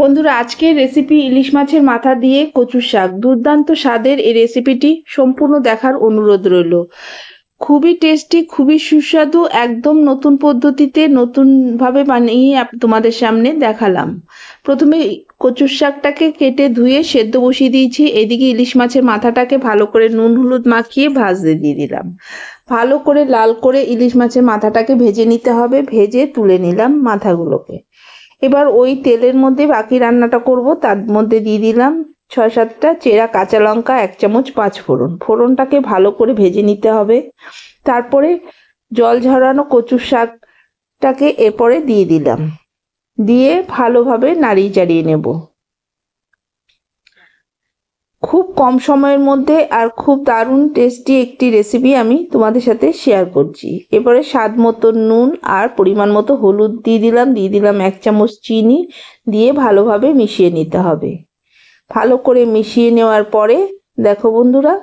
বন্ধুরা, আজকের রেসিপি ইলিশ মাছের মাথা দিয়ে কচুর শাক। দুর্দান্ত স্বাদের এই রেসিপিটি সম্পূর্ণ দেখার অনুরোধ রইল। খুবই টেস্টি, খুবই সুস্বাদু, একদম নতুন পদ্ধতিতে নতুনভাবে বানিয়ে তোমাদের সামনে দেখালাম। প্রথমে কচুর শাকটাকে কেটে ধুয়ে সেদ্ধ বসিয়ে দিয়েছি। এদিকে ইলিশ মাছের মাথাটাকে ভালো করে নুন হলুদ মাখিয়ে ভাজতে দিয়ে দিলাম। ভালো করে লাল করে ইলিশ মাছের মাথাটাকে ভেজে নিতে হবে। ভেজে তুলে নিলাম মাথাগুলোকে। এবার ওই তেলের মধ্যে বাকি রান্নাটা করব। তার মধ্যে দিয়ে দিলাম ৬-৭টা চেরা কাঁচা লঙ্কা, ১ চামচ পাঁচফোড়ন। ফোড়নটাকে ভালো করে ভেজে নিতে হবে। তারপরে জল ঝরানো কচুর শাকটাকে এরপরে দিয়ে দিলাম। দিয়ে ভালোভাবে নাড়িয়ে চাড়িয়ে নেব। খুব কম সময়ের মধ্যে আর খুব দারুণ টেস্টি একটি রেসিপি আমি তোমাদের সাথে শেয়ার করছি। এবারে স্বাদ মতো নুন আর পরিমাণ মতো হলুদ দিয়ে দিলাম ১ চামচ চিনি দিয়ে ভালোভাবে মিশিয়ে নিতে হবে। ভালো করে মিশিয়ে নেওয়ার পরে দেখো বন্ধুরা,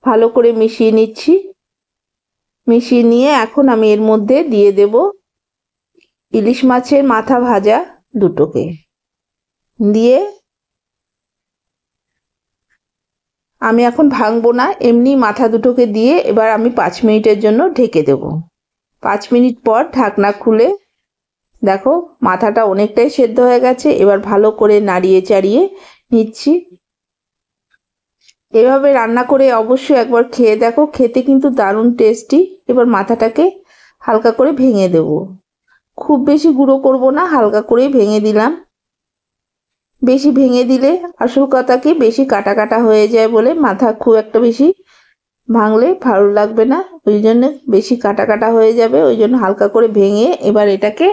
ভালো করে মিশিয়ে নিচ্ছি। মিশিয়ে নিয়ে এখন আমি এর মধ্যে দিয়ে দেব ইলিশ মাছের মাথা ভাজা দুটোকে। দিয়ে আমি এখন ভাঙবো না, এমনি মাথা দুটোকে দিয়ে এবার আমি ৫ মিনিটের জন্য ঢেকে দেব। ৫ মিনিট পর ঢাকনা খুলে দেখো মাথাটা অনেকটাই সেদ্ধ হয়ে গেছে। এবার ভালো করে নাড়িয়ে চাড়িয়ে নিচ্ছি। এভাবে রান্না করে অবশ্যই একবার খেয়ে দেখো, খেতে কিন্তু দারুণ টেস্টি। এবার মাথাটাকে হালকা করে ভেঙে দেব। খুব বেশি গুঁড়ো করব না, হালকা করেই ভেঙে দিলাম। বেশি ভেঙে দিলে আসল কথা কি বেশি কাটা কাটা হয়ে যায় বলে মাথা খুব একটা বেশি ভাঙলে ভালো লাগবে না, ওই জন্য বেশি কাটা কাটা হয়ে যাবে। ওই জন্য হালকা করে ভেঙে এবার এটাকে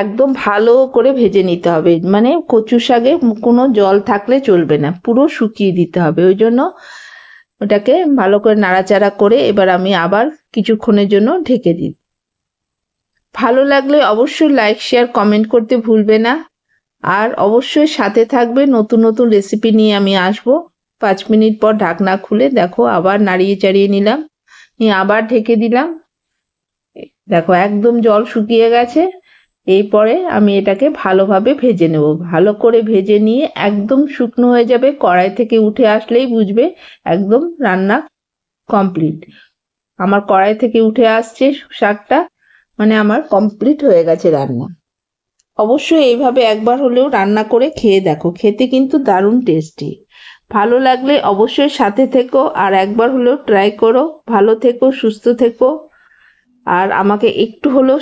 একদম ভালো করে ভেজে নিতে হবে। মানে কচু শাকে কোনো জল থাকলে চলবে না, পুরো শুকিয়ে দিতে হবে। ওই জন্য ওটাকে ভালো করে নাড়াচাড়া করে এবার আমি আবার কিছুক্ষণের জন্য ঢেকে দিই। ভালো লাগলে অবশ্যই লাইক শেয়ার কমেন্ট করতে ভুলবে না। আর অবশ্যই সাথে থাকবে, নতুন নতুন রেসিপি নিয়ে আমি আসবো। ৫ মিনিট পর ঢাকনা খুলে দেখো আবার নাড়িয়ে চাড়িয়ে নিলাম, নিয়ে আবার ঢেকে দিলাম। দেখো একদম জল শুকিয়ে গেছে। এরপরে আমি এটাকে ভালোভাবে ভেজে নেব। ভালো করে ভেজে নিয়ে একদম শুকনো হয়ে যাবে, কড়াই থেকে উঠে আসলেই বুঝবে একদম রান্না কমপ্লিট। আমার কড়াই থেকে উঠে আসছে শাকটা, মানে আমার কমপ্লিট হয়ে গেছে রান্না। অবশ্যই এইভাবে একবার হলেও রান্না করে খেয়ে দেখো, খেতে কিন্তু দারুণ টেস্টি। ভালো লাগলে অবশ্যই সাথে থেকো আর একবার হলেও ট্রাই করো। ভালো থেকো, সুস্থ থেকো আর আমাকে একটু হলেও